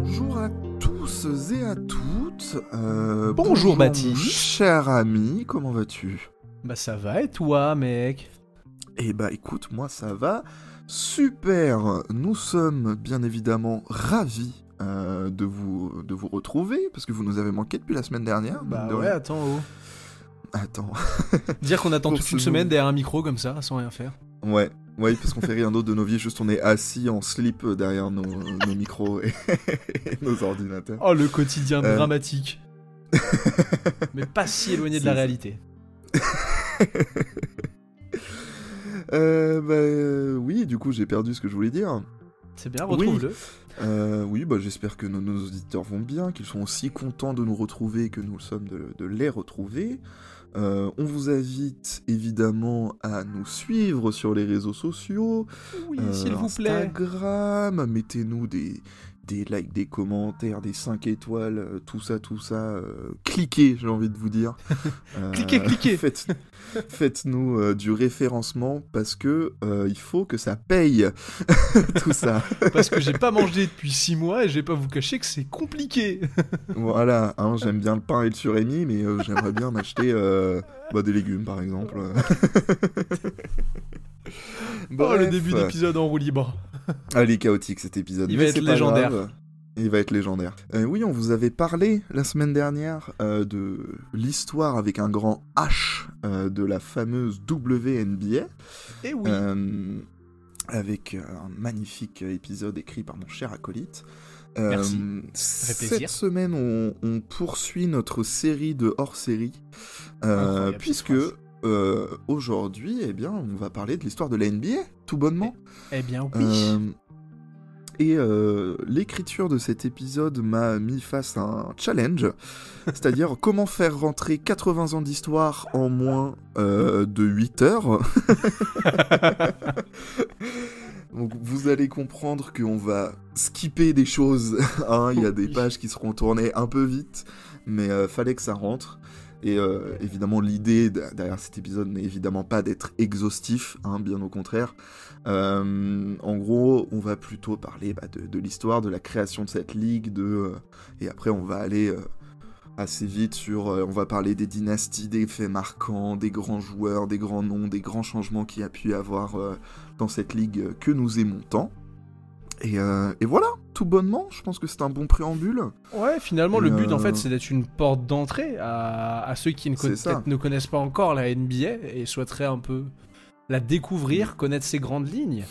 Bonjour à tous et à toutes. Bonjour Baptiste. Mon cher ami, comment vas-tu? Bah ça va et toi mec? Eh bah écoute, moi ça va super. Nous sommes bien évidemment ravis de vous retrouver, parce que vous nous avez manqué depuis la semaine dernière. Bah ouais, attends. Attends. Dire qu'on attend Pour toute une ce semaine derrière un micro comme ça, sans rien faire. Ouais, parce qu'on fait rien d'autre de nos vies, juste on est assis en slip derrière nos micros et nos ordinateurs. Oh, le quotidien dramatique. Mais pas si éloigné de la réalité. Oui, du coup j'ai perdu ce que je voulais dire. C'est bien, retrouve-le. Oui, j'espère que nos auditeurs vont bien, qu'ils sont aussi contents de nous retrouver que nous le sommes de les retrouver. On vous invite évidemment à nous suivre sur les réseaux sociaux. Oui, s'il vous plaît. Instagram, mettez-nous des likes, des commentaires, des 5 étoiles, tout ça. Cliquez, j'ai envie de vous dire. Cliquez. Faites-nous du référencement parce que il faut que ça paye tout ça. Parce que j'ai pas mangé depuis 6 mois et je vais pas vous cacher que c'est compliqué. Voilà, j'aime bien le pain et le surimi, mais j'aimerais bien m'acheter des légumes par exemple. Bref. Le début d'épisode en roue libre. Allez, chaotique cet épisode. Il va être légendaire. Il va être légendaire. Oui, on vous avait parlé la semaine dernière de l'histoire avec un grand H de la fameuse WNBA. Eh oui. Avec un magnifique épisode écrit par mon cher acolyte. Merci. Ça fait plaisir. Cette semaine, on poursuit notre série de hors-série, puisque aujourd'hui, on va parler de l'histoire de la NBA, tout bonnement. Eh bien, oui. Et l'écriture de cet épisode m'a mis face à un challenge, c'est-à-dire comment faire rentrer 80 ans d'histoire en moins de 8 heures. Donc vous allez comprendre qu'on va skipper des choses, il y a des pages qui seront tournées un peu vite, mais fallait que ça rentre. Et évidemment, l'idée derrière cet épisode n'est évidemment pas d'être exhaustif, bien au contraire. En gros, on va plutôt parler de l'histoire, de la création de cette ligue, et après on va aller assez vite sur... on va parler des dynasties, des faits marquants, des grands joueurs, des grands noms, des grands changements qu'il y a pu y avoir dans cette ligue que nous aimons tant. Et voilà, tout bonnement, je pense que c'est un bon préambule. Ouais, finalement, le but, en fait, c'est d'être une porte d'entrée à ceux qui peut-être ne connaissent pas encore la NBA et souhaiteraient un peu la découvrir, connaître ses grandes lignes.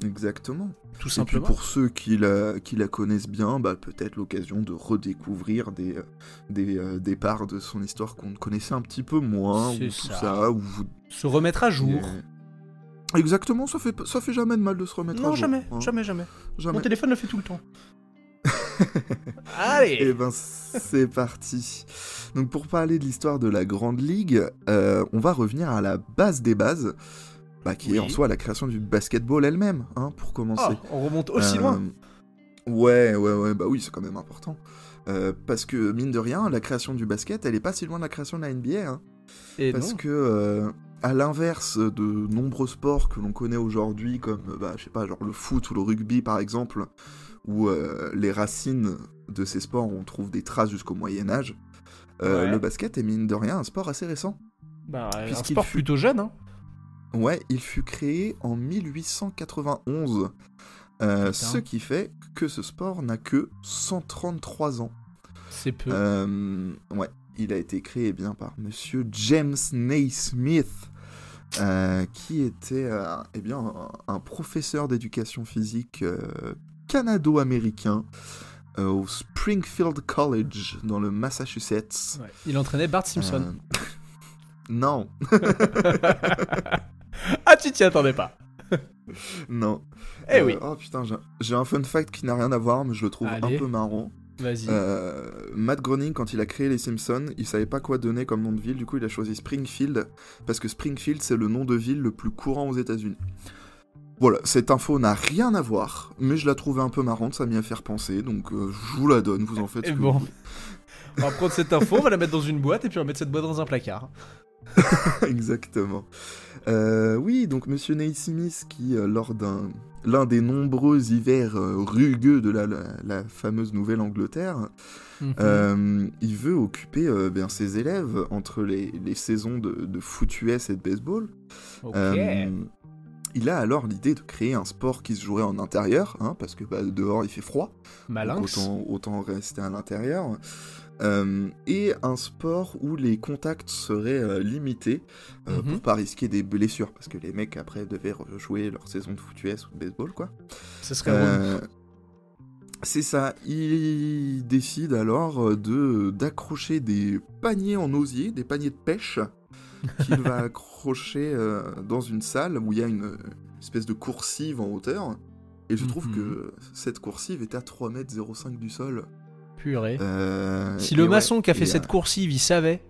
Exactement. Tout simplement. Et puis pour ceux qui la connaissent bien, peut-être l'occasion de redécouvrir des parts de son histoire qu'on connaissait un petit peu moins, c'est ou tout ça. Ou se remettre à jour. Exactement, ça fait jamais de mal de se remettre à jour. Non, jamais. Mon téléphone le fait tout le temps. Allez. Eh ben, c'est parti. Donc pour parler de l'histoire de la Grande Ligue, on va revenir à la base des bases, qui est en soi la création du basketball elle-même, pour commencer. On remonte aussi loin. Ouais, oui, c'est quand même important. Parce que, mine de rien, la création du basket, elle est pas si loin de la création de la NBA. Parce que... à l'inverse de nombreux sports que l'on connaît aujourd'hui, comme, genre le foot ou le rugby par exemple, où les racines de ces sports, on trouve des traces jusqu'au Moyen-Âge, le basket est mine de rien un sport assez récent. Un sport plutôt jeune, Ouais, il fut créé en 1891, ce qui fait que ce sport n'a que 133 ans. C'est peu. Il a été créé par monsieur James Naismith, qui était un professeur d'éducation physique canado-américain au Springfield College dans le Massachusetts. Ouais. Il entraînait Bart Simpson. Non. Ah, tu t'y attendais pas. Non. Oui. Oh putain, j'ai un fun fact qui n'a rien à voir, mais je le trouve un peu marrant. Vas-y. Matt Groening, quand il a créé les Simpsons, il savait pas quoi donner comme nom de ville, du coup il a choisi Springfield, parce que Springfield c'est le nom de ville le plus courant aux États-Unis. Voilà, cette info n'a rien à voir, mais je la trouvais un peu marrante, ça m'y a fait penser, donc je vous la donne, vous en faites ce que vous voulez. On va prendre cette info, on va la mettre dans une boîte, et puis on va mettre cette boîte dans un placard. Exactement. Oui, donc Monsieur Naismith qui, lors l'un des nombreux hivers rugueux de la fameuse Nouvelle-Angleterre, il veut occuper ses élèves entre les saisons de foot US et de baseball. Ok. Il a alors l'idée de créer un sport qui se jouerait en intérieur, hein, parce que dehors il fait froid, Malinx. donc autant rester à l'intérieur. Et un sport où les contacts seraient limités pour pas risquer des blessures, parce que les mecs après devaient rejouer leur saison de foot US ou de baseball, quoi. Ce serait relou. C'est ça, il décide alors d'accrocher des paniers en osier, des paniers de pêche, qu'il va accrocher dans une salle où il y a une espèce de coursive en hauteur, et je trouve que cette coursive est à 3,05 m du sol. Purée. Si le maçon qui a fait cette coursive, il savait.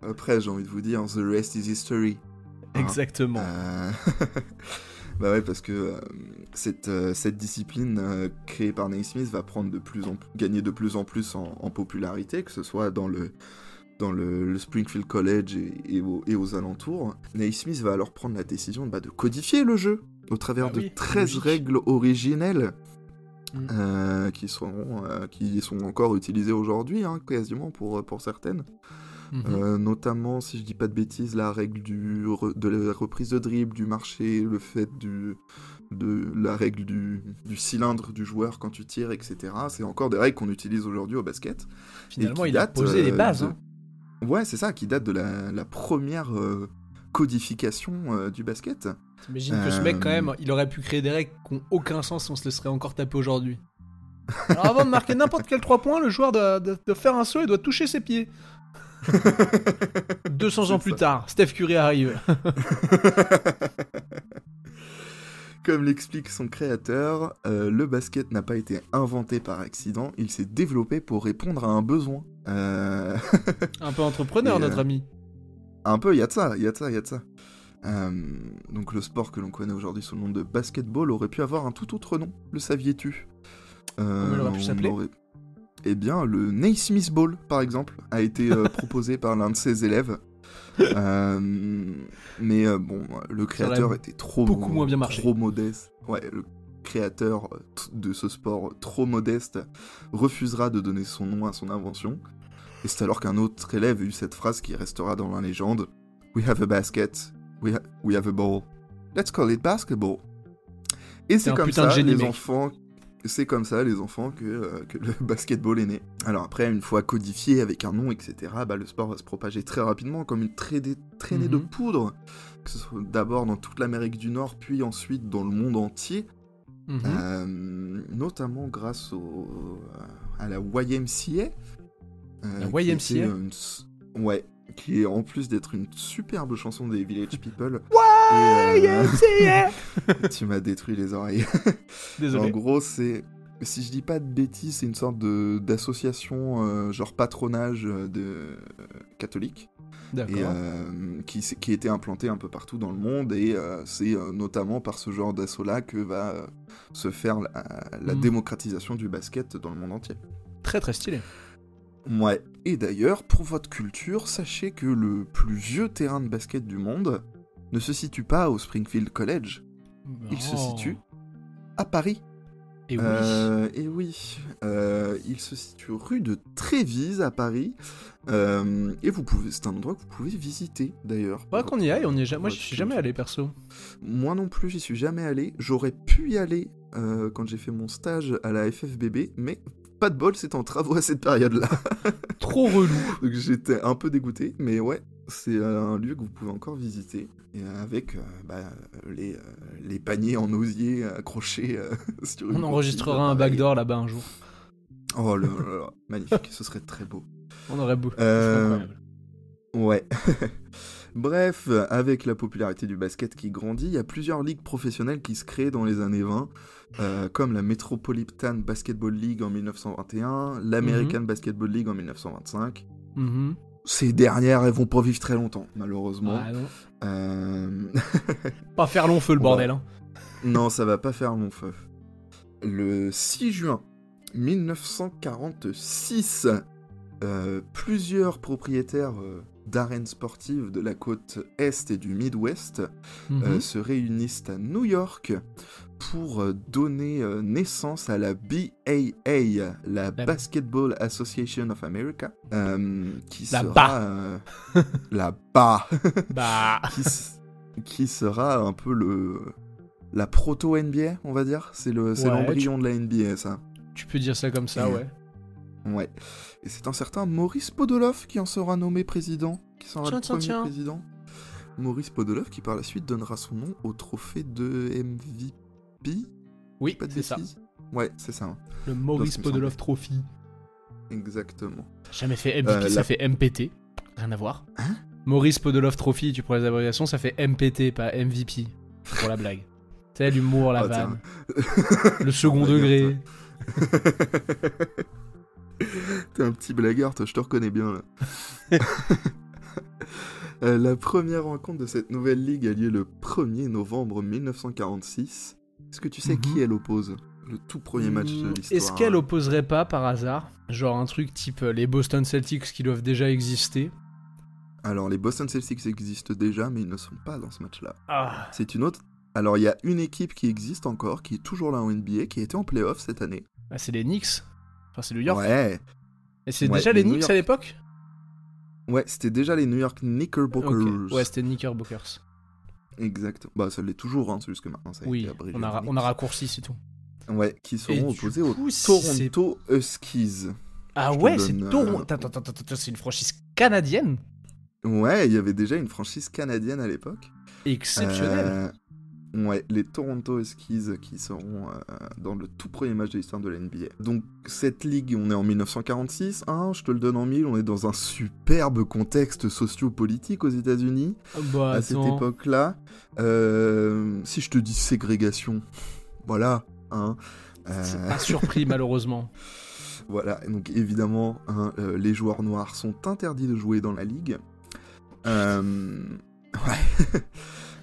Après, j'ai envie de vous dire, the rest is history. Exactement. Bah ouais, parce que cette discipline créée par Naismith va gagner de plus en plus en popularité, que ce soit dans le Springfield College et aux alentours. Naismith va alors prendre la décision de codifier le jeu au travers de 13 règles originelles qui sont encore utilisées aujourd'hui, hein, quasiment pour certaines. Notamment, si je dis pas de bêtises, la règle de la reprise de dribble, du marché, le fait de la règle du cylindre du joueur quand tu tires, etc. C'est encore des règles qu'on utilise aujourd'hui au basket. Finalement, il a posé les bases. Ouais, c'est ça, qui date de la première codification du basket. T'imagines que ce mec, quand même, il aurait pu créer des règles qui n'ont aucun sens si on se laisserait encore taper aujourd'hui. Alors avant de marquer n'importe quel 3 points, le joueur doit faire un saut et doit toucher ses pieds. 200 ans plus tard, Steph Curry arrive. Comme l'explique son créateur, le basket n'a pas été inventé par accident, il s'est développé pour répondre à un besoin. Un peu entrepreneur, notre ami. Un peu, il y a de ça. Donc le sport que l'on connaît aujourd'hui sous le nom de basketball aurait pu avoir un tout autre nom, le saviez-tu ? Comment il aurait pu s'appeler ? Eh bien, le Naismith Ball, par exemple, a été proposé par l'un de ses élèves. Mais le créateur était beaucoup moins bien marché. Trop modeste. Ouais, le créateur de ce sport trop modeste refusera de donner son nom à son invention. Et c'est alors qu'un autre élève a eu cette phrase qui restera dans la légende. We have a basket, we have a ball. Let's call it basketball. Et c'est comme ça, les enfants... C'est comme ça, les enfants, que le basketball est né. Alors après, une fois codifié avec un nom, etc., le sport va se propager très rapidement, comme une traînée de poudre, que ce soit d'abord dans toute l'Amérique du Nord, puis ensuite dans le monde entier, notamment grâce à la YMCA. La YMCA qui est en plus d'être une superbe chanson des Village People. YMCA. Tu m'as détruit les oreilles. Désolé. En gros, si je dis pas de bêtises, c'est une sorte d'association genre patronage catholique. D'accord. Et qui était implantée un peu partout dans le monde, et c'est notamment par ce genre d'assaut-là que va se faire la démocratisation du basket dans le monde entier. Très très stylé. Ouais, et d'ailleurs, pour votre culture, sachez que le plus vieux terrain de basket du monde ne se situe pas au Springfield College, il se situe à Paris. Et oui. Et oui, il se situe rue de Trévise à Paris, et c'est un endroit que vous pouvez visiter d'ailleurs. Faudra qu'on y aille, moi j'y suis jamais allé perso. Moi non plus, j'y suis jamais allé, j'aurais pu y aller quand j'ai fait mon stage à la FFBB, mais pas de bol, c'était en travaux à cette période-là. Trop relou. Donc j'étais un peu dégoûté, mais ouais, c'est un lieu que vous pouvez encore visiter, et avec les paniers en osier accrochés sur une... On enregistrera un backdoor là-bas un jour. Oh là là, magnifique, ce serait très beau. On aurait beau. Incroyable. Ouais. Bref, avec la popularité du basket qui grandit, il y a plusieurs ligues professionnelles qui se créent dans les années 20, comme la Metropolitan Basketball League en 1921, l'American Basketball League en 1925. Ces dernières, elles vont pas vivre très longtemps, malheureusement. Ah non. Pas faire long feu, le bordel. Hein. Non, ça va pas faire long feu. Le 6 juin 1946, plusieurs propriétaires d'arènes sportives de la côte Est et du Midwest se réunissent à New York pour donner naissance à la BAA, la Basketball Association of America, qui sera la BA, qui sera un peu la proto-NBA, on va dire. C'est l'embryon de la NBA, ça. Tu peux dire ça comme ça, ouais. Ouais. Et c'est un certain Maurice Podoloff qui en sera nommé président, qui sera le premier président. Maurice Podoloff qui par la suite donnera son nom au trophée de MVP. Oui, c'est ça. Ouais, c'est ça. Hein. Le Maurice Podoloff Trophy. Exactement. Jamais fait MVP, ça fait MPT. Rien à voir. Hein? Maurice Podoloff Trophy, tu prends les abréviations, ça fait MPT, pas MVP. C'est pour la blague. Tu sais, l'humour, la vanne. Le second degré. T'es un petit blagueur, toi, je te reconnais bien, là. La première rencontre de cette nouvelle ligue a lieu le 1er novembre 1946. Est-ce que tu sais qui elle oppose? Le tout premier match de l'histoire. Est-ce qu'elle opposerait pas, par hasard, genre un truc type les Boston Celtics qui doivent déjà exister? Alors, les Boston Celtics existent déjà, mais ils ne sont pas dans ce match-là. Ah. C'est une autre... Alors, il y a une équipe qui existe encore, qui est toujours là en NBA, qui était en playoff cette année. Ah, c'est les Knicks. Enfin, c'est New York. Ouais. Et c'est déjà les Knicks à l'époque? Ouais, c'était déjà les New York Knickerbockers. Okay. Ouais, c'était Knickerbockers. Exact. Bah, ça l'est toujours, hein, c'est juste que maintenant ça a été abrégé. On a raccourci, c'est tout. Ouais, qui seront opposés aux Toronto Huskies. Ah ouais, c'est Toronto. Attends, c'est une franchise canadienne? Ouais, il y avait déjà une franchise canadienne à l'époque. Exceptionnelle. Ouais, les Toronto Huskies qui seront dans le tout premier match de l'histoire de la NBA. Donc, cette ligue, on est en 1946, hein, je te le donne en mille, on est dans un superbe contexte socio-politique aux États-Unis à cette époque-là. Si je te dis ségrégation, voilà, hein. C'est pas surpris, malheureusement. Voilà, donc évidemment, hein, les joueurs noirs sont interdits de jouer dans la ligue. Ouais.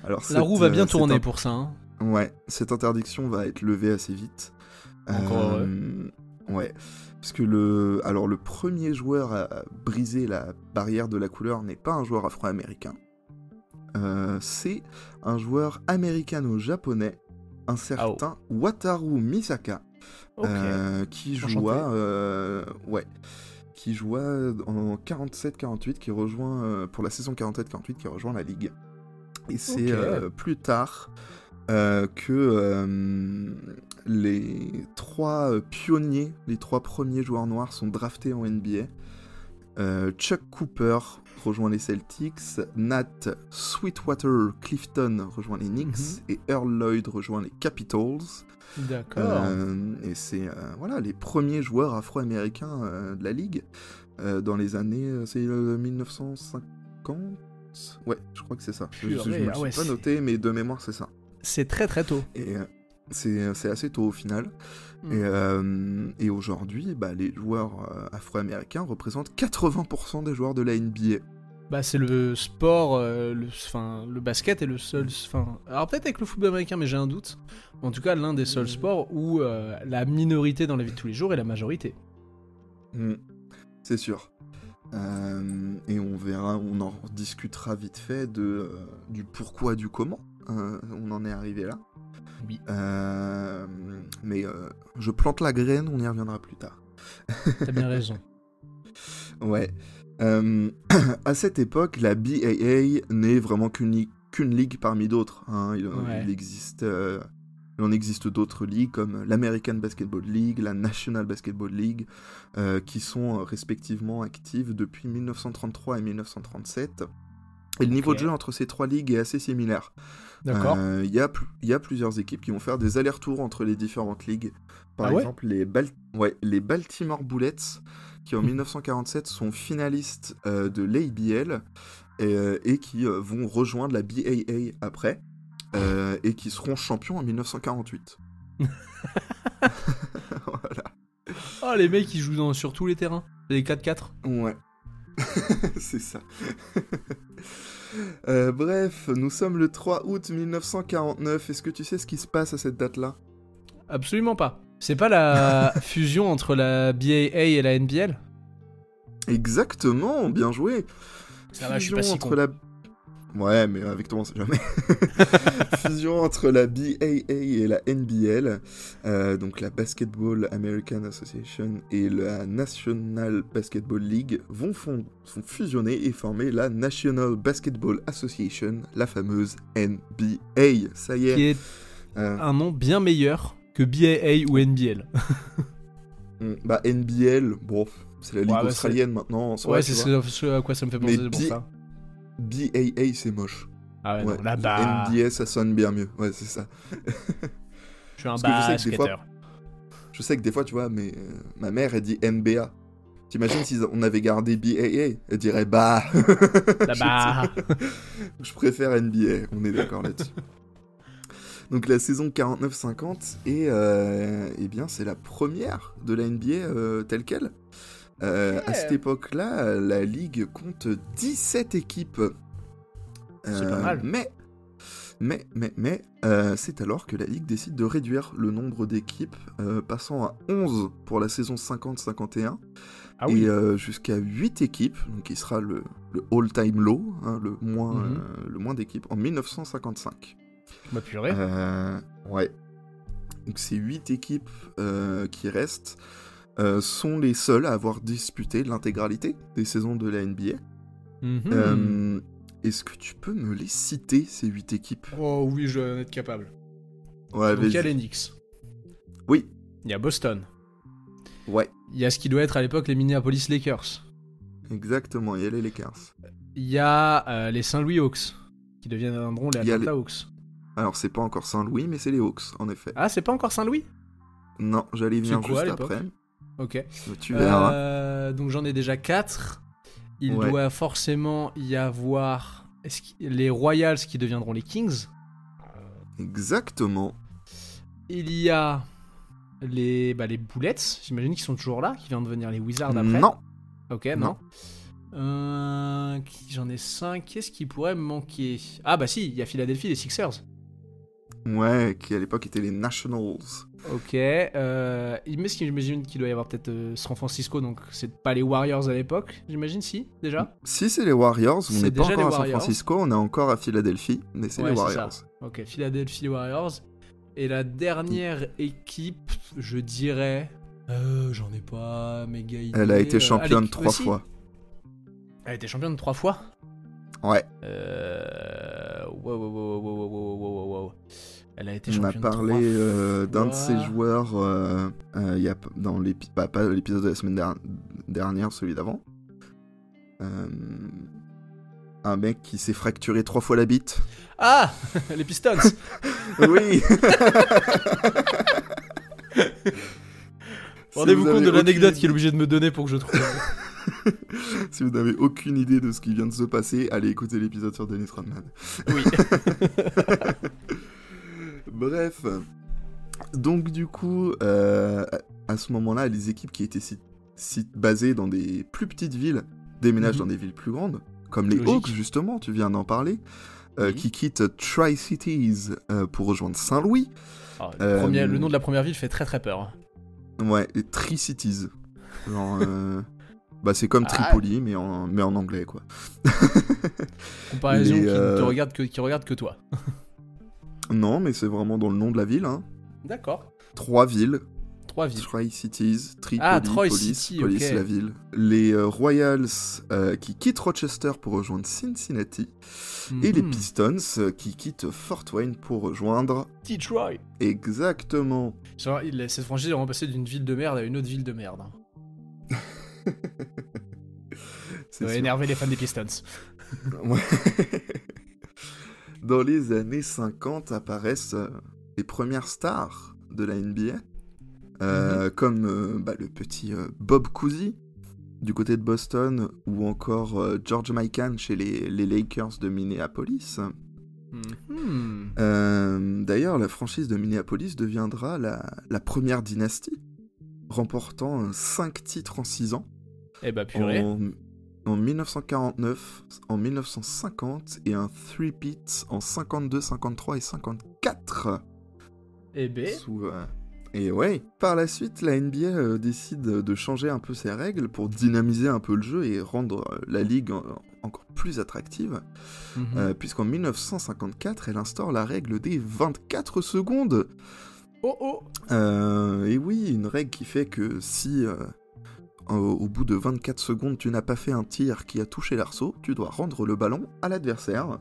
Alors, la roue va bien tourner pour ça. Hein. Ouais, cette interdiction va être levée assez vite. Encore ouais, parce que le premier joueur à briser la barrière de la couleur n'est pas un joueur afro-américain. C'est un joueur américano-japonais, un certain Wataru Misaka, qui joua en 47-48, qui rejoint pour la saison 47-48, qui rejoint la ligue. Et c'est plus tard que les trois pionniers, les trois premiers joueurs noirs sont draftés en NBA. Chuck Cooper rejoint les Celtics, Nat Sweetwater Clifton rejoint les Knicks et Earl Lloyd rejoint les Capitals. D'accord. Et c'est les premiers joueurs afro-américains de la ligue dans les années 1950. Ouais, je crois que c'est ça. Je me suis pas noté, mais de mémoire, c'est ça. C'est très très tôt. Et c'est assez tôt au final. Et aujourd'hui, les joueurs afro-américains représentent 80% des joueurs de la NBA. Bah, c'est le sport, le basket est le seul... Alors peut-être avec le football américain, mais j'ai un doute. En tout cas, l'un des seuls sports où la minorité dans la vie de tous les jours est la majorité. C'est sûr. Et on verra, on en discutera vite fait du pourquoi, du comment on en est arrivé là. Oui. Mais je plante la graine, on y reviendra plus tard. T'as bien raison. Ouais. À cette époque, la BAA n'est vraiment qu'une ligue parmi d'autres. Hein. Il en existe d'autres ligues comme l'American Basketball League, la National Basketball League, qui sont respectivement actives depuis 1933 et 1937. Et le niveau de jeu entre ces trois ligues est assez similaire. D'accord. Il y a plusieurs équipes qui vont faire des allers-retours entre les différentes ligues. Par exemple, les Baltimore Bullets, qui en 1947 sont finalistes de l'ABL et qui vont rejoindre la BAA après. Et qui seront champions en 1948. Voilà. Oh, les mecs, ils jouent sur tous les terrains. Les 4-4. Ouais. C'est ça. Bref, nous sommes le 3 août 1949. Est-ce que tu sais ce qui se passe à cette date-là? Absolument pas. C'est pas la fusion entre la BAA et la NBL? Exactement, bien joué. Ça va, je suis pas si con. Ouais, mais avec toi, on sait jamais. Fusion entre la BAA et la NBL, donc la Basketball American Association et la National Basketball League vont fusionner et former la National Basketball Association, la fameuse NBA. Ça y est. Qui est un nom bien meilleur que BAA ou NBL. Bah NBL, bon, c'est la ligue australienne maintenant. Ouais, c'est ce à quoi ça me fait penser pour ça. BAA, c'est moche. Ah ouais, non, là-bas... NBA, ça sonne bien mieux. Ouais, c'est ça. Je suis un basketteur. Je sais que des fois, tu vois, mais ma mère, elle dit NBA. T'imagines si on avait gardé BAA, elle dirait bah. Là-bas. Je préfère NBA, on est d'accord là-dessus. Donc la saison 49-50, et bien c'est la première de la NBA telle quelle. À cette époque-là, la ligue compte 17 équipes. C'est pas mal. Mais, c'est alors que la ligue décide de réduire le nombre d'équipes, passant à 11 pour la saison 50-51, et jusqu'à 8 équipes, donc qui sera le all-time low, hein, le moins d'équipes, en 1955. Bah purée. Ouais. Donc ces 8 équipes qui restent sont les seules à avoir disputé l'intégralité des saisons de la NBA. Est-ce que tu peux me les citer, ces 8 équipes ? Oh oui, je dois en être capable. Ouais, donc il y a les Knicks. Oui. Il y a Boston. Ouais. Il y a ce qui doit être à l'époque les Minneapolis Lakers. Exactement, il y a les Lakers. Il y a les Saint Louis Hawks, qui deviendront les Atlanta Hawks. Alors c'est pas encore Saint-Louis, mais c'est les Hawks, en effet. Ah, c'est pas encore Saint-Louis ? Non, j'allais venir juste après. Ok. Tu verras. Donc j'en ai déjà 4. Il doit forcément y avoir les Royals qui deviendront les Kings. Exactement. Il y a les Bullets, j'imagine qu'ils sont toujours là, qui viennent de devenir les Wizards après. Non. Ok, non. J'en ai 5. Qu'est-ce qui pourrait me manquer ? Ah bah si, il y a Philadelphie, les Sixers. Ouais, qui à l'époque étaient les Nationals. Ok, mais j'imagine qu'il doit y avoir peut-être San Francisco, donc c'est pas les Warriors à l'époque, j'imagine, si, déjà ? Si, c'est les Warriors, on n'est pas encore à San Warriors. Francisco, on est encore à Philadelphie, mais c'est les Warriors. Ça. Ok, Philadelphie Warriors. Et la dernière équipe, je dirais... j'en ai pas méga idée. Elle a été championne 3 fois. Elle a été championne 3 fois ? Ouais. Wow. Elle a été On a championne parlé 3 fois. d'un de ses joueurs y a, dans pas l'épisode de la semaine dernière, celui d'avant. Un mec qui s'est fracturé 3 fois la bite. Ah les Pistons. Oui. Rendez-vous compte de l'anecdote qu'il est obligé de me donner pour que je trouve. Si vous n'avez aucune idée de ce qui vient de se passer, allez écouter l'épisode sur Dennis Rodman. Oui. Bref. Donc du coup, à ce moment-là, les équipes qui étaient basées dans des plus petites villes déménagent dans des villes plus grandes, comme les Hawks justement, tu viens d'en parler, qui quittent Tri-Cities pour rejoindre Saint-Louis. Oh, le nom de la première ville fait très très peur. Ouais, les Tri-Cities. Genre... Bah c'est comme Tripoli mais en anglais quoi. Comparaison qui regarde que toi. Non mais c'est vraiment dans le nom de la ville hein. D'accord. 3 villes. Tri-Cities, Tripoli, Police, la ville. Les Royals qui quittent Rochester pour rejoindre Cincinnati. Et les Pistons qui quittent Fort Wayne pour rejoindre... Detroit. Exactement. Genre, cette franchise est passée d'une ville de merde à une autre ville de merde. Ça va énerver les fans des Pistons. Ouais. Dans les années 50 apparaissent les premières stars de la NBA. Comme le petit Bob Cousy du côté de Boston ou encore George Mikan chez les Lakers de Minneapolis. D'ailleurs, la franchise de Minneapolis deviendra la première dynastie, remportant 5 titres en 6 ans. Eh bah purée. En 1949, en 1950 et un three-peat en 52, 53 et 54. Eh ben. Sous Et ouais, par la suite, la NBA décide de changer un peu ses règles pour dynamiser un peu le jeu et rendre la ligue encore plus attractive, puisqu'en 1954, elle instaure la règle des 24 secondes. Et oui, une règle qui fait que si au bout de 24 secondes tu n'as pas fait un tir qui a touché l'arceau, tu dois rendre le ballon à l'adversaire.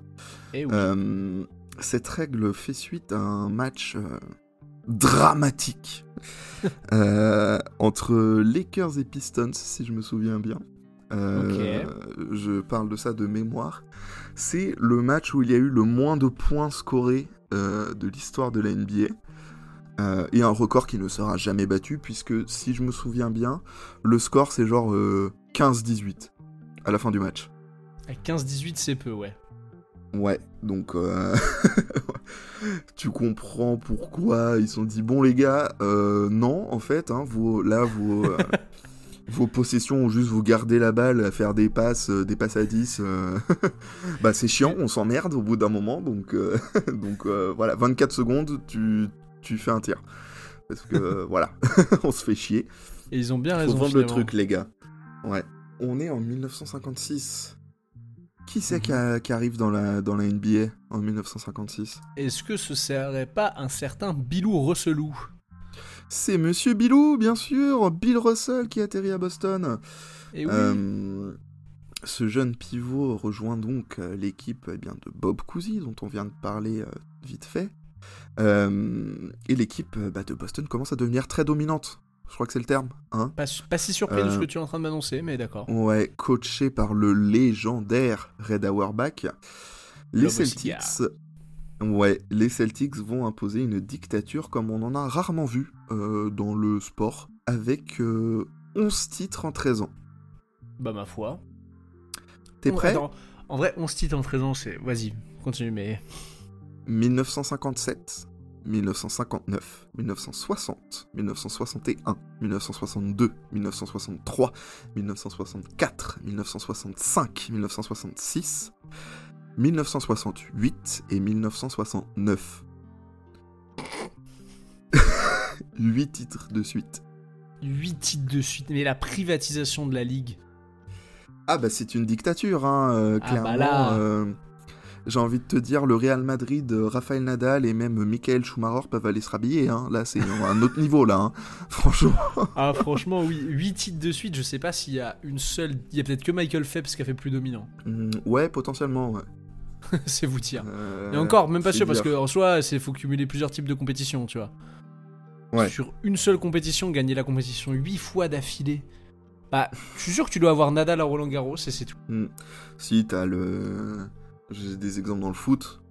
Et oui. Cette règle fait suite à un match dramatique entre Lakers et Pistons, si je me souviens bien. Je parle de ça de mémoire. C'est le match où il y a eu le moins de points scorés de l'histoire de la NBA. Et un record qui ne sera jamais battu, puisque si je me souviens bien, le score c'est genre 15-18 à la fin du match. 15-18 c'est peu, ouais. Ouais, donc tu comprends pourquoi ils se sont dit bon les gars, non en fait, hein, vos possessions ont juste vous garder la balle, à faire des passes à 10, bah c'est chiant, on s'emmerde au bout d'un moment, donc voilà, 24 secondes, tu fais un tir. Parce que voilà, on se fait chier. Et ils ont bien raison. Faut vendre le truc les gars. Ouais. On est en 1956. Qui c'est qui arrive dans la NBA en 1956 ? Est-ce que ce serait pas un certain Billou Russellou ? C'est Monsieur Billou, bien sûr, Bill Russell qui atterrit à Boston. Et oui. Ce jeune pivot rejoint donc l'équipe de Bob Cousy, dont on vient de parler vite fait. Et l'équipe de Boston commence à devenir très dominante. Je crois que c'est le terme. Hein, pas si surpris de ce que tu es en train de m'annoncer, mais d'accord. Ouais, coaché par le légendaire Red Auerbach. Les Celtics vont imposer une dictature comme on en a rarement vu dans le sport, avec 11 titres en 13 ans. Bah ma foi. T'es prêt ? Attends, en vrai, 11 titres en 13 ans, c'est... Vas-y, continue, mais... 1957, 1959, 1960, 1961, 1962, 1963, 1964, 1965, 1966, 1968 et 1969. 8 titres de suite. 8 titres de suite, mais la privatisation de la Ligue. Ah bah c'est une dictature, hein, clairement. Bah là... J'ai envie de te dire, le Real Madrid, Rafael Nadal et même Michael Schumacher peuvent aller se rhabiller. Hein. Là, c'est un autre niveau, là. Hein. Franchement. Ah, franchement, oui. 8 titres de suite, je sais pas s'il y a une seule... Il y a peut-être que Michael Phelps qui a fait plus dominant. Ouais, potentiellement, ouais. C'est vous dire. Et encore, même pas sûr, parce dire. qu'en soi, il faut cumuler plusieurs types de compétitions, tu vois. Ouais. Sur une seule compétition, gagner la compétition 8 fois d'affilée... Bah, je suis sûr que tu dois avoir Nadal à Roland Garros, et c'est tout. Si, t'as le... J'ai des exemples dans le foot.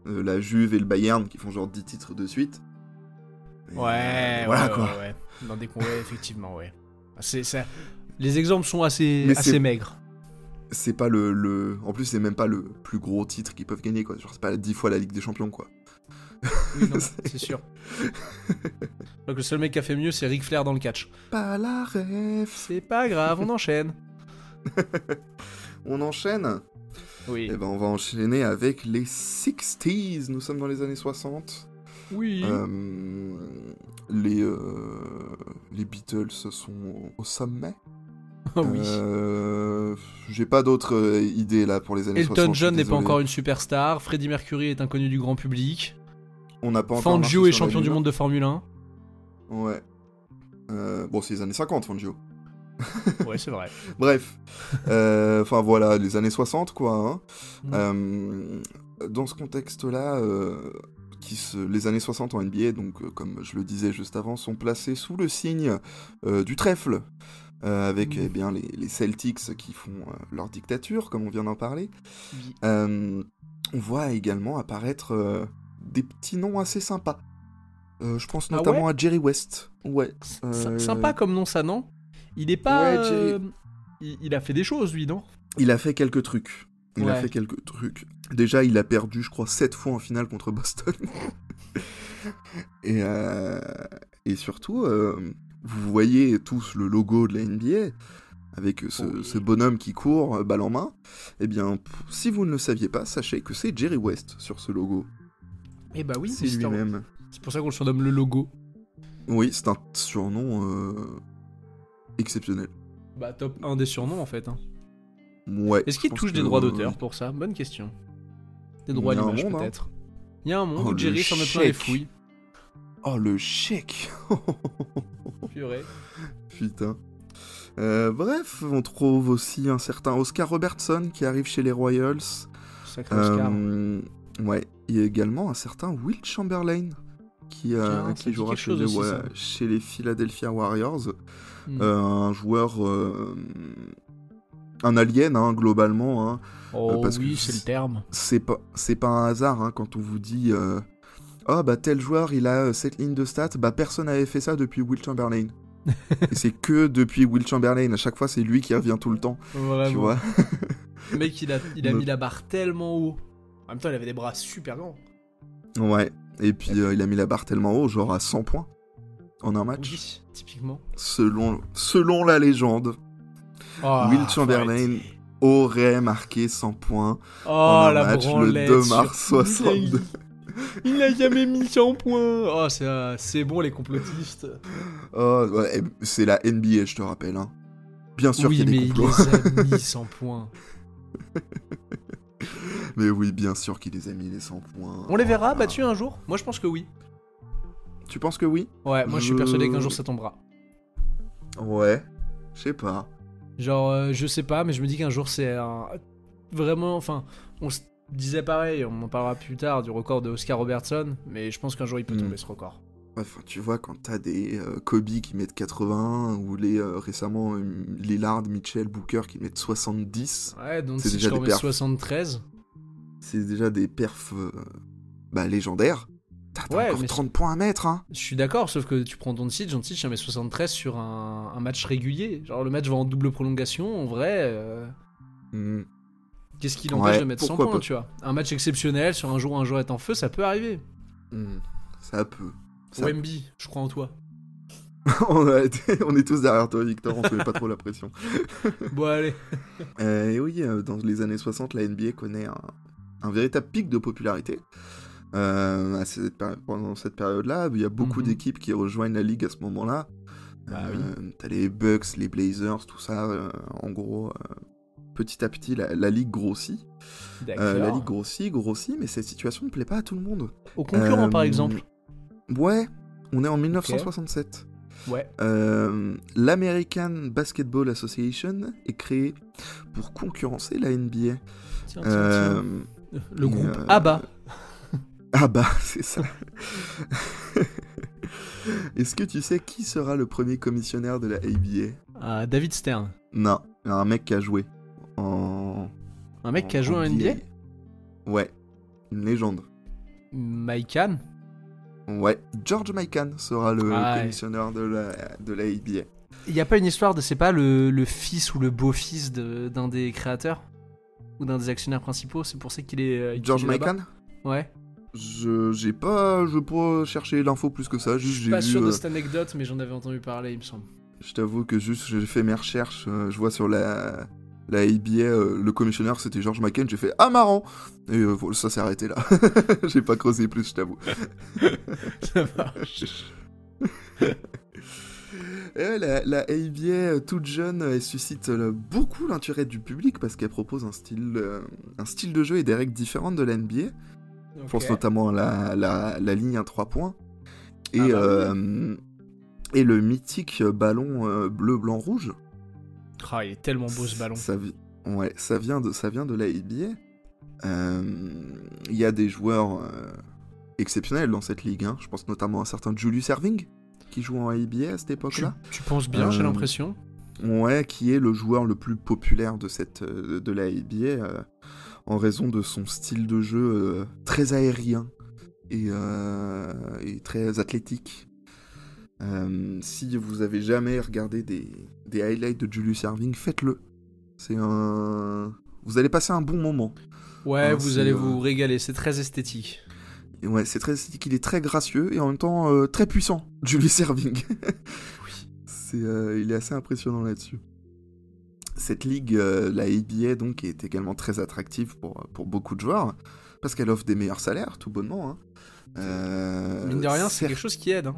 La Juve et le Bayern qui font genre 10 titres de suite. Et voilà quoi. Ouais. Dans des effectivement, ouais. C'est ça. Les exemples sont assez maigres. C'est pas le... En plus, c'est même pas le plus gros titre qu'ils peuvent gagner, quoi. Genre, c'est pas 10 fois la Ligue des Champions, quoi. Oui, non, c'est sûr. Donc le seul mec qui a fait mieux, c'est Ric Flair dans le catch. Pas la ref. C'est pas grave, on enchaîne. On enchaîne. Oui. Et ben on va enchaîner avec les 60s. Nous sommes dans les années 60. Oui. Les Beatles sont au sommet. Oui. J'ai pas d'autres idées là pour les années 60. Elton John n'est pas encore une superstar. Freddie Mercury est inconnu du grand public. On n'a pas encore. Fangio est champion du monde de Formule 1. Ouais. Bon, c'est les années 50, Fangio. Ouais, c'est vrai. Bref. Enfin voilà, les années 60, quoi. Hein. Dans ce contexte-là, les années 60 en NBA, donc comme je le disais juste avant, sont placées sous le signe du trèfle. Avec eh bien, les Celtics qui font leur dictature, comme on vient d'en parler. Oui. On voit également apparaître des petits noms assez sympas. Je pense notamment à Jerry West. Ouais. Sympa comme nom, ça, non ? Il est pas... Ouais, Jerry... il a fait des choses, lui, non ? Il a fait quelques trucs. Déjà, il a perdu, je crois, 7 fois en finale contre Boston. et surtout... vous voyez tous le logo de la NBA, avec ce bonhomme qui court, balle en main. Eh bien, si vous ne le saviez pas, sachez que c'est Jerry West sur ce logo. Eh bah oui, c'est lui-même. C'est pour ça qu'on le surnomme le logo. Oui, c'est un surnom exceptionnel. Bah, top 1 des surnoms en fait. Hein. Ouais. Est-ce qu'il touche des droits d'auteur pour ça? Bonne question. Des droits à l'image peut-être. Il y a un monde où Jerry s'en met plein les fouilles. Oh, le chèque. Purée. Putain. Bref, on trouve aussi un certain Oscar Robertson qui arrive chez les Royals. Sacré Oscar. Ouais, il y a également un certain Will Chamberlain qui jouera chez les Philadelphia Warriors. Un joueur... un alien, hein, globalement. Hein, parce oui, c'est le terme. C'est pas un hasard hein, quand on vous dit... oh, bah tel joueur, il a cette ligne de stats. Bah personne n'avait fait ça depuis Will Chamberlain. Et c'est que depuis Will Chamberlain. À chaque fois, c'est lui qui revient tout le temps. Vraiment. Tu vois. Le mec, il a mis la barre tellement haut. En même temps, il avait des bras super grands. Ouais. Et puis, il a mis la barre tellement haut, genre à 100 points en un match. Oui, typiquement. Selon la légende, Will Chamberlain aurait marqué 100 points en un match le 2 mars 62. Il n'a jamais mis 100 points. Oh, c'est bon, les complotistes. Oh, ouais, c'est la NBA, je te rappelle. Hein. Bien sûr qu'il y a des complots. Oui, mais il les a mis 100 points. Mais oui, bien sûr qu'il les a mis, les 100 points. On les verra battus un jour? Moi, je pense que oui. Tu penses que oui? Ouais, moi, je suis persuadé qu'un jour, ça tombera. Ouais, je sais pas. Genre, je sais pas, mais je me dis qu'un jour, c'est vraiment... Enfin, on se disait pareil, on en parlera plus tard, du record de Oscar Robertson, mais je pense qu'un jour, il peut tomber ce record. Enfin, tu vois, quand t'as des Kobe qui mettent 80, ou récemment Lillard, Mitchell, Booker qui mettent 70. Ouais, donc si je remets 73. C'est déjà des perfs légendaires. T'as encore 30 points à mettre, hein. Je suis d'accord, sauf que tu prends Doncic, il met 73 sur un match régulier. Genre, le match va en double prolongation, en vrai... Qu'est-ce qui l'empêche de mettre 100 points, tu vois? Un match exceptionnel, sur un jour où un joueur est en feu, ça peut arriver. Ça peut. Wemby, je crois en toi. On est tous derrière toi, Victor, on te met pas trop la pression. Bon, allez. Et oui, dans les années 60, la NBA connaît un véritable pic de popularité. Pendant cette période-là, il y a beaucoup d'équipes qui rejoignent la ligue à ce moment-là. Oui. T'as les Bucks, les Blazers, tout ça. En gros, petit à petit, la ligue grossit. La ligue grossit, mais cette situation ne plaît pas à tout le monde. Aux concurrents, par exemple. Ouais, on est en 1967. Ouais. L'American Basketball Association est créée pour concurrencer la NBA. Tiens. Le groupe ABBA. ABBA, c'est ça. Est-ce que tu sais qui sera le premier commissionnaire de la ABA? David Stern. Non, un mec qui a joué Un mec qui a joué en NBA? Ouais, une légende. Mikan? Ouais, George Mikan sera le commissionnaire de la ABA. Il n'y a pas une histoire de... C'est pas le fils ou le beau-fils d'un des créateurs? Ou d'un des actionnaires principaux? C'est pour ça qu'il est... George Mikan? Ouais. Je vais pas chercher l'info plus que ça. Je suis pas sûr de cette anecdote, mais j'en avais entendu parler, il me semble. Je t'avoue que juste j'ai fait mes recherches, je vois sur la ABA, le commissionnaire c'était George Mikan, j'ai fait marrant, et ça s'est arrêté là. J'ai pas creusé plus, je t'avoue. Ça marche. Et la ABA toute jeune, elle suscite beaucoup l'intérêt du public parce qu'elle propose un style de jeu et des règles différentes de la NBA. Je pense notamment à la ligne à 3 points. Et, et le mythique ballon bleu, blanc, rouge. Il est tellement beau ce ballon. Ça vient de la ABA. Il y a des joueurs exceptionnels dans cette ligue. Hein. Je pense notamment à un certain Julius Erving qui joue en ABA à cette époque-là. Tu penses bien, j'ai l'impression. Ouais, qui est le joueur le plus populaire de la ABA. En raison de son style de jeu très aérien et très athlétique. Si vous avez jamais regardé des highlights de Julius Erving, faites-le. Vous allez passer un bon moment. Ouais, vous allez vous régaler, c'est très esthétique. Ouais, c'est très esthétique, il est très gracieux et en même temps très puissant, Julius Erving. Oui. Il est assez impressionnant là-dessus. Cette ligue, la ABA, donc, est également très attractive pour beaucoup de joueurs, parce qu'elle offre des meilleurs salaires, tout bonnement. Hein. Mine de rien, c'est quelque chose qui aide. Hein.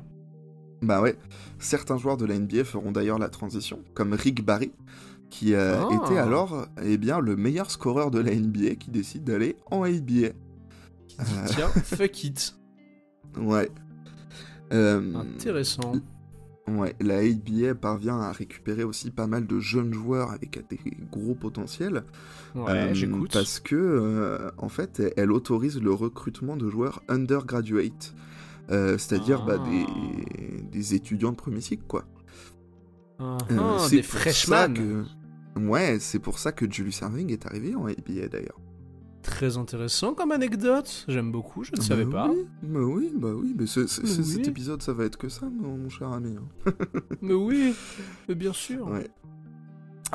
Bah ouais, certains joueurs de la NBA feront d'ailleurs la transition, comme Rick Barry, qui était alors le meilleur scoreur de la NBA qui décide d'aller en ABA. Tiens, fuck it. Ouais. Intéressant. Ouais, la ABA parvient à récupérer aussi pas mal de jeunes joueurs avec des gros potentiels. Ouais, j'écoute. Parce que, en fait, elle autorise le recrutement de joueurs undergraduate. C'est-à-dire des étudiants de premier cycle, quoi. Des freshmen. Ouais, c'est pour ça que Julius Erving est arrivé en ABA, d'ailleurs. Très intéressant comme anecdote, j'aime beaucoup, je ne savais pas. Oui, mais cet épisode, ça va être que ça, mon cher ami. Mais bien sûr. Ouais.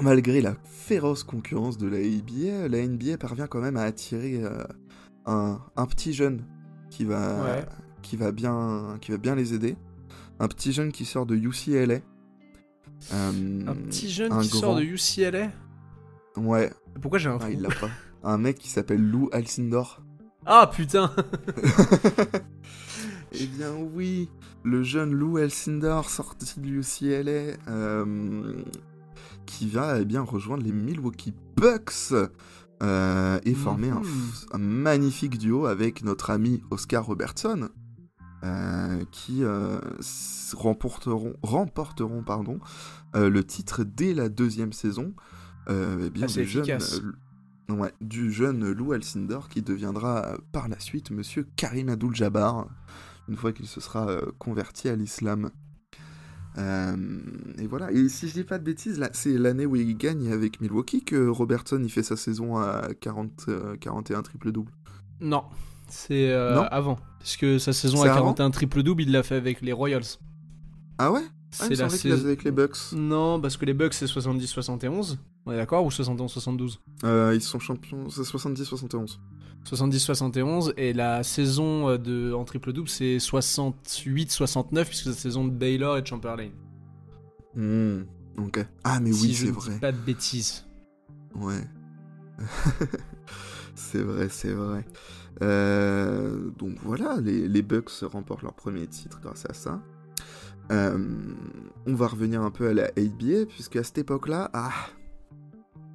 Malgré la féroce concurrence de la NBA parvient quand même à attirer un petit jeune qui va bien les aider. Un petit jeune qui sort de UCLA. Un petit jeune qui sort de UCLA ? Ouais. Pourquoi j'ai un fou ? Il l'a pas. Un mec qui s'appelle Lou Alcindor. Ah putain. Eh bien oui, le jeune Lou Alcindor sorti de UCLA qui va rejoindre les Milwaukee Bucks et former un magnifique duo avec notre ami Oscar Robertson qui remporteront le titre dès la 2e saison. Du jeune Lou Alcindor qui deviendra par la suite Monsieur Karim Abdul-Jabbar une fois qu'il se sera converti à l'islam. Et voilà. Et si je dis pas de bêtises, là, c'est l'année où il gagne avec Milwaukee que Robertson il fait sa saison à 41 triple-double. Non, c'est avant. Parce que sa saison à 41 triple-double, il l'a fait avec les Royals. Ah ouais? Il semblait qu'il l'a fait avec les Bucks. Non, parce que les Bucks c'est 70-71. On est d'accord, ou 71-72 ? Ils sont champions, c'est 70-71. 70-71, et la saison en triple-double, c'est 68-69, puisque c'est la saison de Baylor et de Chamberlain. Ok. Ah, mais oui, c'est vrai. Si je dis pas de bêtises. Ouais. c'est vrai. Donc voilà, les Bucks remportent leur premier titre grâce à ça. On va revenir un peu à la ABA, puisqu'à cette époque-là,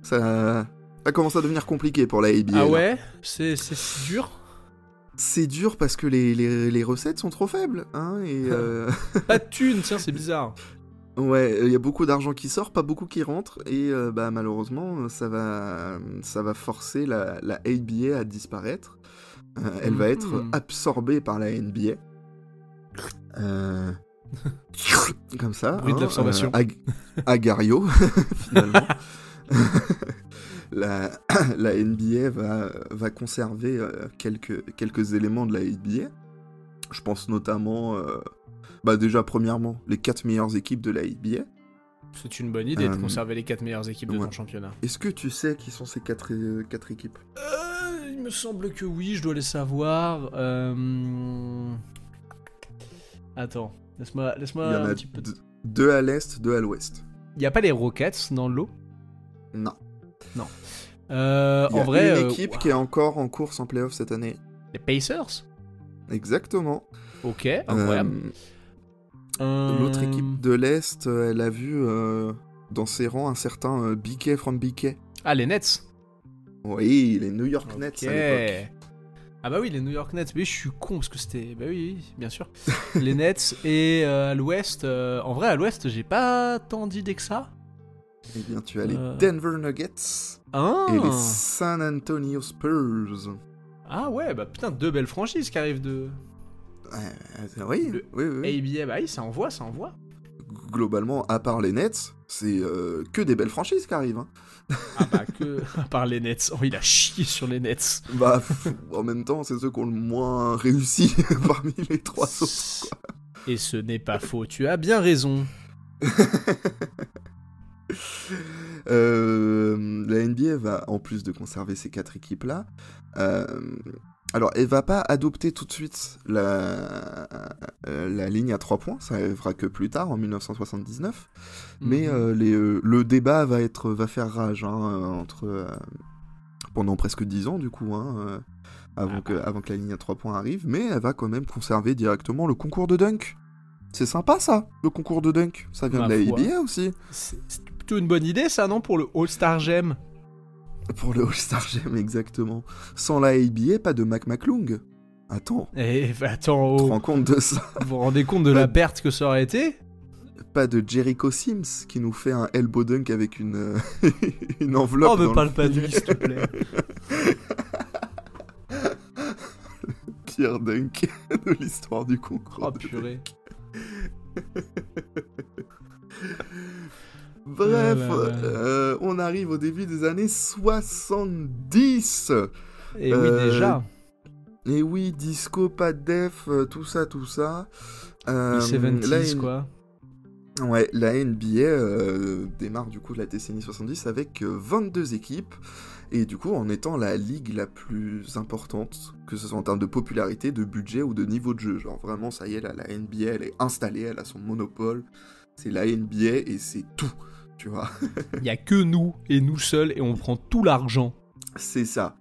ça commence à devenir compliqué pour la ABA. Ah ouais ? C'est dur ? C'est dur parce que les recettes sont trop faibles, et pas de thunes, tiens, c'est bizarre. Ouais, il y a beaucoup d'argent qui sort, pas beaucoup qui rentre, et malheureusement, ça va forcer la ABA à disparaître. Elle va être absorbée par la NBA. Comme ça. Bruit de l'absorption. Agario, finalement. La NBA va conserver quelques éléments de la ABA. Je pense notamment, déjà premièrement, les 4 meilleures équipes de la ABA. C'est une bonne idée de conserver les 4 meilleures équipes de ton championnat. Est-ce que tu sais qui sont ces 4 équipes ? Il me semble que oui, je dois les savoir. Attends, laisse-moi Il y en a un petit peu... 2 à l'est, 2 à l'ouest. Il y a pas les Rockets dans le lot ? Non. Il y a en vrai, une équipe qui est encore en course en playoff cette année. Les Pacers ? Exactement. Ok, incroyable. L'autre équipe de l'Est, elle a vu dans ses rangs un certain BK from BK. Ah, les Nets ? Oui, les New York Nets à l'époque. Ah bah oui, les New York Nets, mais je suis con parce que c'était... Bah oui, bien sûr. Les Nets, et à l'Ouest... En vrai, à l'Ouest, j'ai pas tant d'idées que ça. Eh bien, tu as les Denver Nuggets et les San Antonio Spurs. Ah ouais, bah putain, 2 belles franchises qui arrivent de... Oui. ABA, bah oui, ça envoie. Globalement, à part les Nets, c'est que des belles franchises qui arrivent. Ah bah à part les Nets. Oh, il a chié sur les Nets. En même temps, c'est ceux qui ont le moins réussi parmi les 3 autres, quoi. Et ce n'est pas faux, tu as bien raison. La NBA va, en plus de conserver ces 4 équipes-là, alors elle va pas adopter tout de suite la ligne à 3 points, ça arrivera que plus tard, en 1979, mais le débat va faire rage pendant presque 10 ans du coup, avant que la ligne à 3 points arrive, mais elle va quand même conserver directement le concours de dunk. C'est sympa ça, le concours de dunk. Ça vient de la ABA aussi. C'est plutôt une bonne idée ça, non, pour le All-Star Game. Pour le All-Star Game, exactement. Sans la ABA, pas de Mac McClung. Attends. Attends. Tu te rends compte de ça? Vous vous rendez compte de la perte que ça aurait été? Pas de Jericho Sims qui nous fait un elbow dunk avec une enveloppe. Oh, mais parle pas de lui, s'il te plaît. Le pire dunk de l'histoire du concours. Oh, purée. Bref, on arrive au début des années 70. Et oui, déjà. Et oui, disco, pas de def, tout ça. Les 70s, quoi. Ouais, la NBA démarre du coup la décennie 70 avec 22 équipes, et du coup en étant la ligue la plus importante, que ce soit en termes de popularité, de budget ou de niveau de jeu. Genre vraiment, ça y est, là, la NBA, elle est installée, elle a son monopole, c'est la NBA et c'est tout, tu vois. Il y a que nous, et nous seuls, et on prend tout l'argent. C'est ça.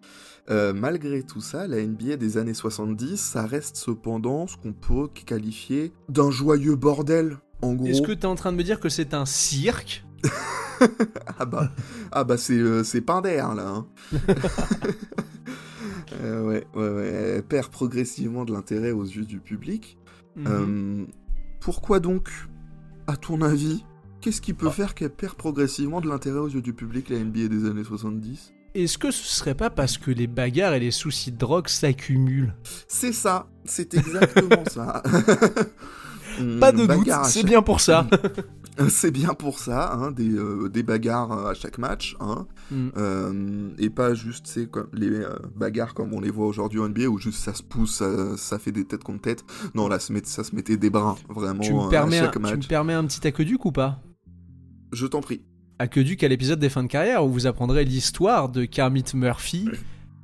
Malgré tout ça, la NBA des années 70, ça reste cependant ce qu'on peut qualifier d'un joyeux bordel, en gros. Est-ce que t'es en train de me dire que c'est un cirque? Ah bah c'est pain d'air, là. Hein. Ouais, elle perd progressivement de l'intérêt aux yeux du public. Pourquoi donc, à ton avis, qu'est-ce qui peut faire qu'elle perd progressivement de l'intérêt aux yeux du public, la NBA des années 70 ? Est-ce que ce serait pas parce que les bagarres et les soucis de drogue s'accumulent? C'est ça, c'est exactement ça. Pas de doute, c'est bien pour ça. C'est bien pour ça, hein, des bagarres à chaque match, hein, et pas juste les bagarres comme on les voit aujourd'hui en NBA où juste ça se pousse, ça fait des têtes contre têtes. Non, là ça se mettait des brins, vraiment, à chaque match. Tu me permets un petit aqueduc ou pas? Je t'en prie. Aqueduc à l'épisode des fins de carrière où vous apprendrez l'histoire de Kermit Murphy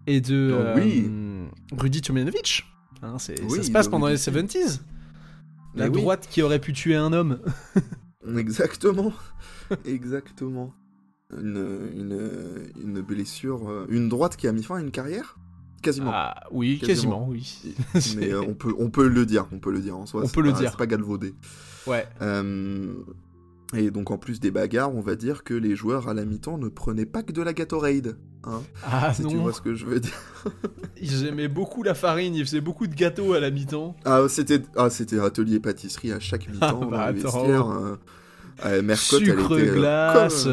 et de Rudy Tomjanovic. Hein, ça se passe pendant les 70s. La droite qui aurait pu tuer un homme. Exactement. Exactement. Une blessure, une droite qui a mis fin à une carrière. Quasiment. Ah oui, quasiment oui. Mais on peut le dire en soi. On peut le dire. C'est pas galvaudé. Ouais. Et donc en plus des bagarres, on va dire que les joueurs à la mi-temps ne prenaient pas que de la Gatorade. Hein, si non. Tu vois ce que je veux dire. Ils aimaient beaucoup la farine, ils faisaient beaucoup de gâteaux à la mi-temps. C'était atelier pâtisserie à chaque mi-temps dans les vestiaires. Mercotte, sucre glace.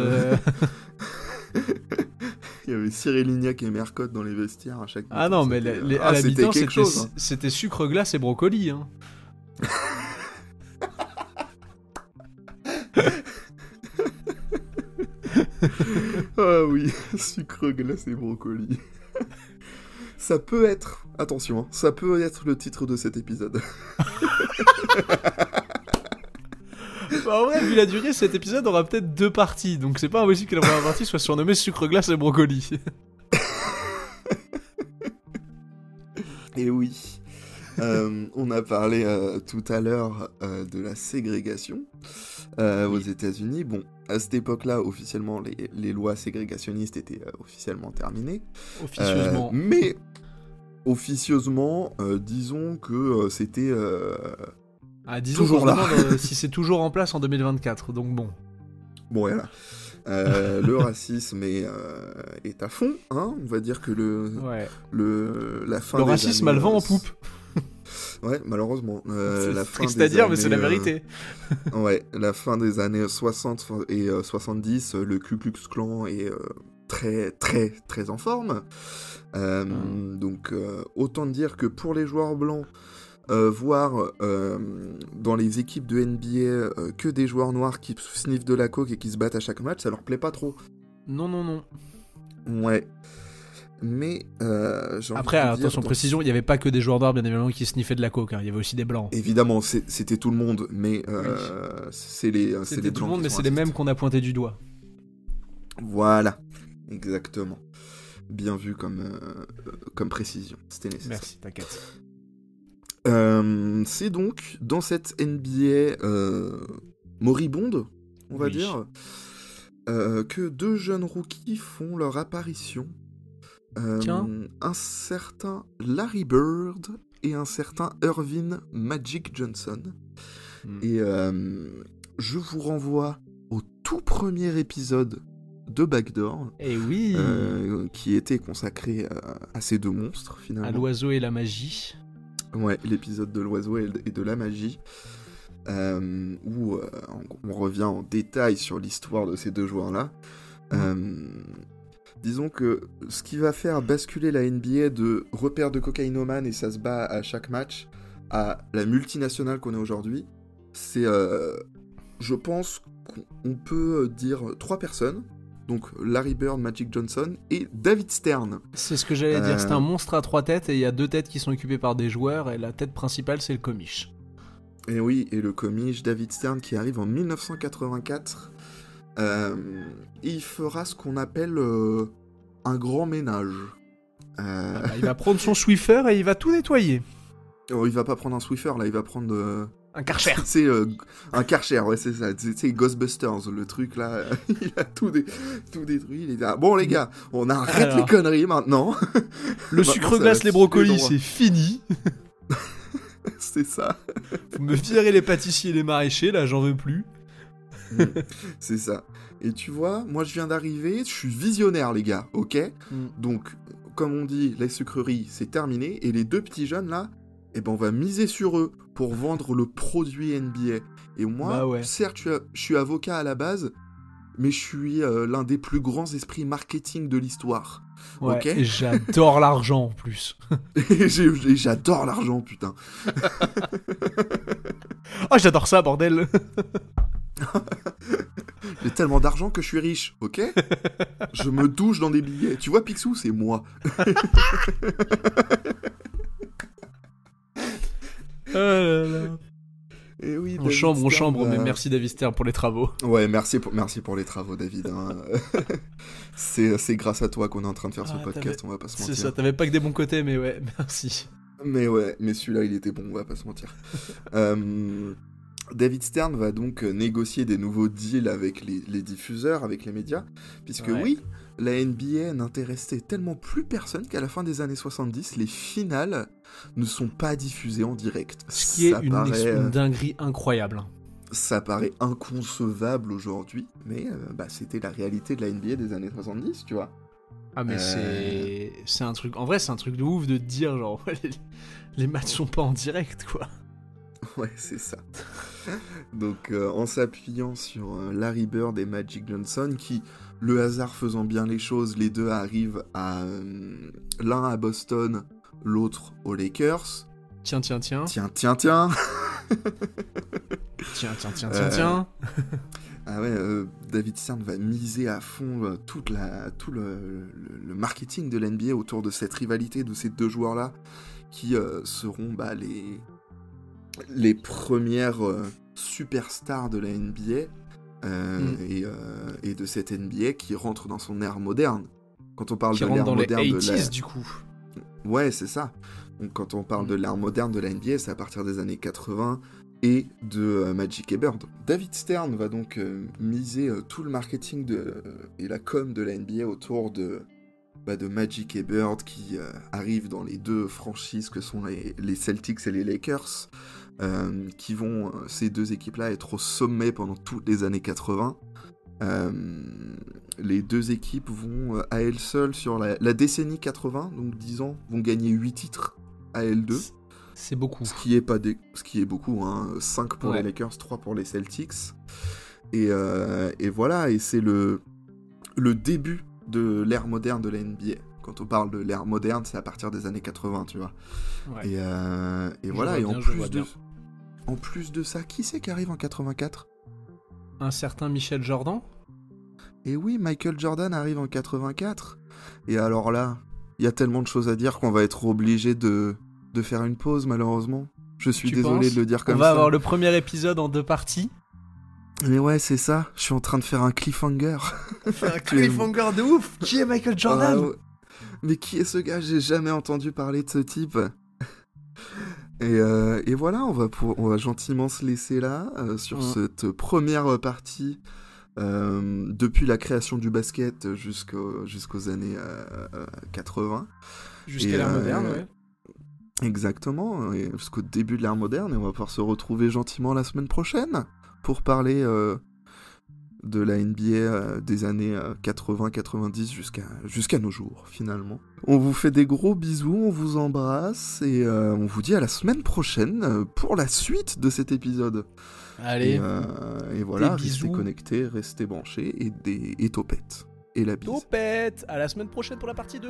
Il y avait Cyril Lignac et Mercotte dans les vestiaires à chaque mi-temps. Ah non, mais à la mi-temps, c'était sucre glace et brocoli. Hein. Ah oui, sucre glace et brocoli. Ça peut être, attention, hein, ça peut être le titre de cet épisode. Bah en vrai, vu la durée, cet épisode aura peut-être 2 parties, donc c'est pas impossible que la première partie soit surnommée sucre glace et brocoli. Et oui. On a parlé tout à l'heure de la ségrégation aux États-Unis. Bon, à cette époque-là, officiellement, les lois ségrégationnistes étaient officiellement terminées. Officieusement. Mais officieusement, disons que c'était disons toujours là. Si c'est toujours en place en 2024, donc bon. Bon, voilà. Le racisme est à fond, hein. On va dire que la fin le des racisme années, a le vent en poupe. Ouais, malheureusement. C'est triste à dire, mais c'est la vérité. Ouais, la fin des années 60 et 70, le Ku Klux Klan est très, très, très en forme. Donc, autant dire que pour les joueurs blancs, voir dans les équipes de NBA que des joueurs noirs qui sniffent de la coke et qui se battent à chaque match, ça leur plaît pas trop. Non. Ouais. Mais après, attention, précision, il n'y avait pas que des joueurs noirs, bien évidemment, qui sniffaient de la coke, hein. Il y avait aussi des blancs. Évidemment, c'était tout le monde, mais c'est les blancs. C'était tout le monde, mais c'est les mêmes qu'on a pointé du doigt. Voilà, exactement. Bien vu comme précision, c'était nécessaire. Merci, t'inquiète. C'est donc dans cette NBA moribonde, on va dire, que 2 jeunes rookies font leur apparition. Un certain Larry Bird et un certain Irvin Magic Johnson. Et je vous renvoie au tout premier épisode de Backdoor. Et oui, qui était consacré à ces deux monstres, finalement. À l'oiseau et la magie. Ouais, l'épisode de l'oiseau et de la magie. Où on revient en détail sur l'histoire de ces deux joueurs-là. Disons que ce qui va faire basculer la NBA de repère de cocaïnomane et ça se bat à chaque match à la multinationale qu'on est aujourd'hui, c'est, je pense qu'on peut dire 3 personnes. Donc Larry Bird, Magic Johnson et David Stern. C'est ce que j'allais dire, c'est un monstre à 3 têtes et il y a 2 têtes qui sont occupées par des joueurs et la tête principale c'est le comiche. Et oui, et le comiche David Stern qui arrive en 1984, il fera ce qu'on appelle un grand ménage. Il va prendre son Swiffer et il va tout nettoyer. Oh, il va pas prendre un Swiffer là, il va prendre... un Karcher. C'est un Karcher, ouais, c'est ça. C'est Ghostbusters, le truc là. Il a tout détruit. Il est là. Bon, les gars, on arrête les conneries maintenant. Le sucre glace, les brocolis, c'est fini. C'est ça. Vous me virez les pâtissiers et les maraîchers, là, j'en veux plus. C'est ça. Et tu vois, moi je viens d'arriver, je suis visionnaire, les gars, ok ? Donc, comme on dit, les sucreries, c'est terminé. Et les 2 petits jeunes là, eh ben on va miser sur eux pour vendre le produit NBA. Et moi, certes, je suis avocat à la base, mais je suis l'un des plus grands esprits marketing de l'histoire. Ouais, okay, et j'adore l'argent en plus. et j'adore l'argent, putain. Oh, j'adore ça, bordel. J'ai tellement d'argent que je suis riche, ok ? Je me douche dans des billets. Tu vois, Picsou, c'est moi. Oh là là. Et oui, on chambre, mais merci David Stern pour les travaux. Ouais, merci pour les travaux, David. Hein. c'est grâce à toi qu'on est en train de faire ce podcast, on va pas se mentir. C'est ça, t'avais pas que des bons côtés, mais ouais, merci. Mais ouais, mais celui-là, il était bon, on va pas se mentir. David Stern va donc négocier des nouveaux deals avec les diffuseurs, avec les médias, puisque oui, la NBA n'intéressait tellement plus personne qu'à la fin des années 70, les finales ne sont pas diffusées en direct. Ce qui est une dinguerie incroyable. Ça paraît inconcevable aujourd'hui, mais c'était la réalité de la NBA des années 70, tu vois. Ah mais c'est un truc... En vrai, c'est un truc de ouf de te dire, genre, les matchs sont pas en direct, quoi. Ouais, c'est ça. Donc, en s'appuyant sur Larry Bird et Magic Johnson, qui, le hasard faisant bien les choses, les deux arrivent à... l'un à Boston, l'autre aux Lakers. Tiens. Tiens. Tiens. Ah ouais, David Stern va miser à fond tout le marketing de l'NBA autour de cette rivalité de ces deux joueurs-là, qui seront les premières superstars de la NBA et de cette NBA qui rentre dans son ère moderne. Quand on parle de l'ère moderne de la... du coup. Ouais, c'est ça. Donc quand on parle de l'ère moderne de la NBA, c'est à partir des années 80 et de Magic et Bird. David Stern va donc miser tout le marketing et la com de la NBA autour de Magic et Bird qui arrivent dans les deux franchises que sont les Celtics et les Lakers, qui vont, ces deux équipes-là, être au sommet pendant toutes les années 80. Les deux équipes vont, à elles seules, sur la décennie 80, donc 10 ans, vont gagner 8 titres à elles deux. C'est beaucoup. Ce qui est beaucoup, hein. 5 pour les Lakers, 3 pour les Celtics. Et voilà, et c'est le début de l'ère moderne de la NBA. Quand on parle de l'ère moderne, c'est à partir des années 80, tu vois. Ouais. Et voilà, et en plus de ça, qui c'est qui arrive en 84 ? Un certain Michael Jordan ? Et oui, Michael Jordan arrive en 84. Et alors là, il y a tellement de choses à dire qu'on va être obligé de faire une pause, malheureusement. Je suis désolé de le dire comme ça. On va avoir le premier épisode en 2 parties. Mais ouais, c'est ça. Je suis en train de faire un cliffhanger. Un cliffhanger de ouf. Qui est Michael Jordan ? Ouais. Mais qui est ce gars ? J'ai jamais entendu parler de ce type. Et voilà, on va gentiment se laisser là, sur cette première partie, depuis la création du basket jusqu'aux années 80. Jusqu'à l'ère moderne, ouais. Exactement, et jusqu'au début de l'ère moderne, et on va pouvoir se retrouver gentiment la semaine prochaine pour parler de la NBA des années 80-90 jusqu'à nos jours, finalement. On vous fait des gros bisous, on vous embrasse, et on vous dit à la semaine prochaine pour la suite de cet épisode. Allez, et voilà, restez connectés, restez branchés, et topette. Et la bise. Topette. À la semaine prochaine pour la partie 2.